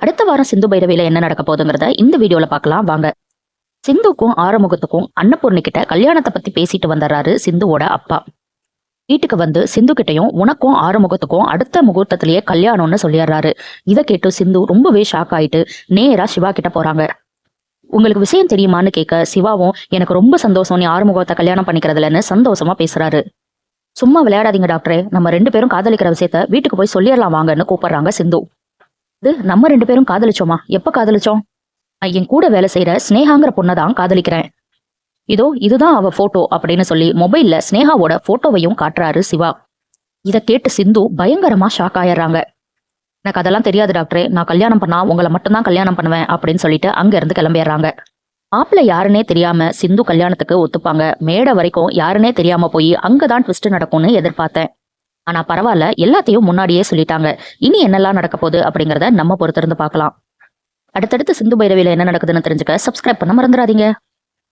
அடுத்த வாரம் சிந்து பைரவியில என்ன நடக்க போகுதுங்கிறத இந்த வீடியோல பார்க்கலாம் வாங்க. சிந்துக்கும் ஆறுமுகத்துக்கும் அன்னபூர்ணி கிட்ட கல்யாணத்தை பத்தி பேசிட்டு வந்துடுறாரு சிந்துவோட அப்பா. வீட்டுக்கு வந்து சிந்து கிட்டையும் உனக்கும் ஆறுமுகத்துக்கும் அடுத்த முகூர்த்தத்திலேயே கல்யாணம்னு சொல்லிடுறாரு. இதை கேட்டு சிந்து ரொம்பவே ஷாக் ஆயிட்டு நேரா சிவா கிட்ட போறாங்க. உங்களுக்கு விஷயம் தெரியுமான்னு கேட்க சிவாவும் எனக்கு ரொம்ப சந்தோஷம், நீ ஆறுமுகத்தை கல்யாணம் பண்ணிக்கிறதுலன்னு சந்தோஷமா பேசுறாரு. சும்மா விளையாடாதீங்க டாக்டரே, நம்ம 2 பேரும் காதலிக்கிற விஷயத்த வீட்டுக்கு போய் சொல்லிடலாம் வாங்கன்னு கூப்பிடுறாங்க சிந்து. இது நம்ம 2 பேரும் காதலிச்சோமா? எப்ப காதலிச்சோம்? நான் என் கூட வேலை செய்யற ஸ்னேகாங்கிற பொண்ணதான் காதலிக்கிறேன். இதோ இதுதான் அவ போட்டோ அப்படின்னு சொல்லி மொபைல்ல ஸ்னேகாவோட போட்டோவையும் காட்டுறாரு சிவா. இதை கேட்டு சிந்து பயங்கரமா ஷாக் ஆயிடுறாங்க. எனக்கு அதெல்லாம் தெரியாது டாக்டரே, நான் கல்யாணம் பண்ணா உங்களை மட்டும்தான் கல்யாணம் பண்ணுவேன் அப்படின்னு சொல்லிட்டு அங்க இருந்து கிளம்பிடுறாங்க. மாப்பிள்ளை யாருன்னே தெரியாம சிந்து கல்யாணத்துக்கு ஒத்துப்பாங்க. மேடை வரைக்கும் யாருன்னே தெரியாம போய் அங்கதான் ட்விஸ்ட் நடக்கும்னு எதிர்பார்த்தேன். ஆனா பரவாயில்ல, எல்லாத்தையும் முன்னாடியே சொல்லிட்டாங்க. இனி என்னெல்லாம் நடக்க போகுது அப்படிங்கறத நம்ம பொறுத்திருந்து பார்க்கலாம். அடுத்தடுத்து சிந்து பைரவியில என்ன நடக்குதுன்னு தெரிஞ்சுக்க சப்ஸ்கிரைப் பண்ண மறந்துடாதீங்க.